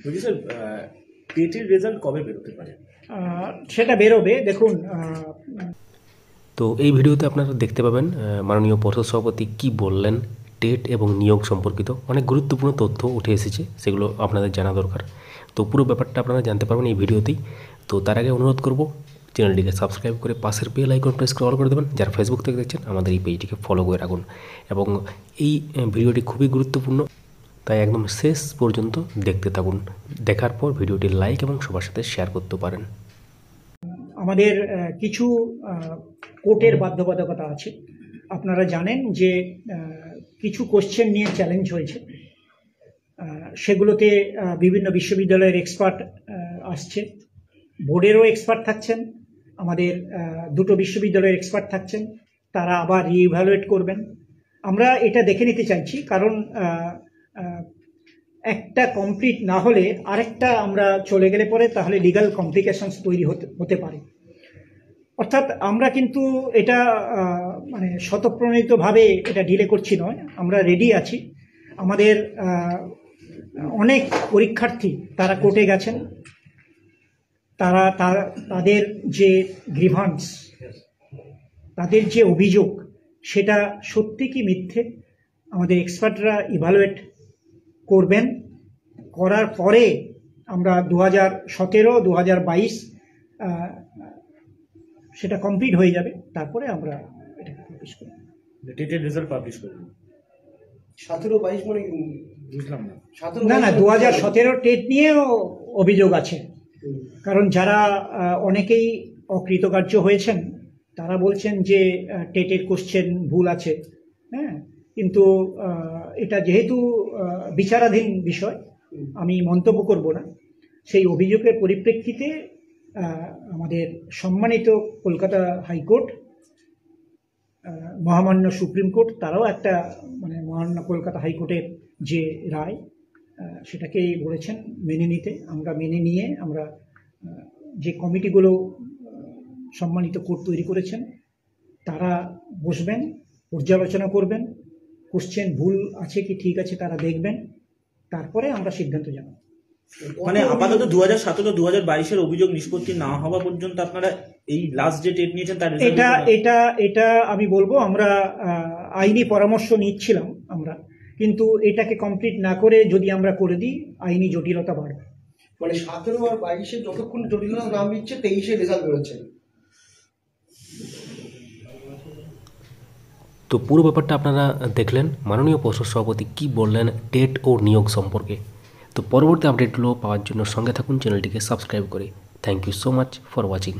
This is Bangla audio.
বলছি স্যার, টেটের রেজাল্ট কবে বেরোতে পারে? সেটা বেরোবে। দেখুন, তো এই ভিডিওতে আপনারা দেখতে পাবেন মাননীয় পর্ষদ সভাপতি কী বললেন টেট এবং নিয়োগ সম্পর্কিত অনেক গুরুত্বপূর্ণ তথ্য উঠে এসেছে, সেগুলো আপনাদের জানা দরকার। তো পুরো ব্যাপারটা আপনারা জানতে পারবেন এই ভিডিওতেই। তো তার আগে অনুরোধ করব চ্যানেলটিকে সাবস্ক্রাইব করে পাশের বেল আইকন প্রেস করে অল করে দেবেন। যারা ফেসবুক থেকে দেখছেন আমাদের এই পেজটিকে ফলো করে রাখুন। এবং এই ভিডিওটি খুবই গুরুত্বপূর্ণ, তাই একদম শেষ পর্যন্ত দেখতে থাকুন। দেখার পর ভিডিওটি লাইক এবং সবার সাথে শেয়ার করতে পারেন। আমাদের কিছু কোর্টের বাধ্যবাধকতা আছে। আপনারা জানেন যে কিছু কোশ্চেন নিয়ে চ্যালেঞ্জ হয়েছে, সেগুলোতে বিভিন্ন বিশ্ববিদ্যালয়ের এক্সপার্ট আসছে, বোর্ডেরও এক্সপার্ট থাকছেন, আমাদের দুটো বিশ্ববিদ্যালয়ের এক্সপার্ট থাকছেন, তারা আবার রিইভ্যালুয়েট করবেন। আমরা এটা দেখে নিতে চাইছি, কারণ একটা কমপ্লিট না হলে আরেকটা আমরা চলে গেলে পরে তাহলে লিগাল কমপ্লিকেশনস তৈরি হতে পারে। অর্থাৎ আমরা কিন্তু এটা মানে স্বতঃপ্রণোদিতভাবে এটা ডিলে করছি নয়, আমরা রেডি আছি। আমাদের অনেক পরীক্ষার্থী তারা কোর্টে গেছেন, তাদের যে গ্রিভান্স, তাদের যে অভিযোগ, সেটা সত্যি কি মিথ্যে আমাদের এক্সপার্টরা ইভালুয়েট করবেন। করার পরে আমরা 2017, 2022 সেটা কমপ্লিট হয়ে যাবে, তারপরে আমরা এটাকে পাবলিশ করব। টেটের রেজাল্ট পাবলিশ করব 17-22 মানে বুঝলাম না। না, 2017 টেট নিয়েও অভিযোগ আছে। কারণ যারা অনেকেই অকৃতকার্য হয়েছেন, তারা বলছেন যে টেটের কোশ্চেন ভুল আছে। হ্যাঁ, কিন্তু এটা যেহেতু বিচারাধীন বিষয়, আমি মন্তব্য করব না। সেই অভিযোগের পরিপ্রেক্ষিতে আমাদের সম্মানিত কলকাতা হাইকোর্ট, মহামান্য সুপ্রিম কোর্ট, তারাও একটা মানে মহামান্য কলকাতা হাইকোর্টের যে রায়, সেটাকেই বলেছেন মেনে নিতে। আমরা মেনে নিয়ে আমরা যে কমিটিগুলো সম্মানিত কোর্ট তৈরি করেছেন, তারা বসবেন, পর্যালোচনা করবেন, কোশ্চেন ভুল আছে কি ঠিক আছে তারা দেখবেন, তারপরে আমরা সিদ্ধান্ত জানাবো। মানে আপাতত 2017, 2022 অভিযোগ নিষ্পত্তি না হওয়া পর্যন্ত আপনারা এই লাস্ট যে টেট নিয়েছেন তার এটা আমি বলবো, আমরা আইনি পরামর্শ নিচ্ছিলাম আমরা, কিন্তু এটাকে কমপ্লিট না করে যদি আমরা করে দিই, আইনি জটিলতা বাড়বে। মানে 17 আর 22 যতক্ষণ জটিলতা না মিটছে 23 রেজাল্ট বেরোচ্ছে। তো পুরো ব্যাপারটা আপনারা দেখলেন মাননীয় পর্ষদ সভাপতি কী বললেন টেট ও নিয়োগ সম্পর্কে। তো পরবর্তী আপডেটগুলো পাওয়ার জন্য সঙ্গে থাকুন চ্যানেলটিকে সাবস্ক্রাইব করে। Thank you so much for watching.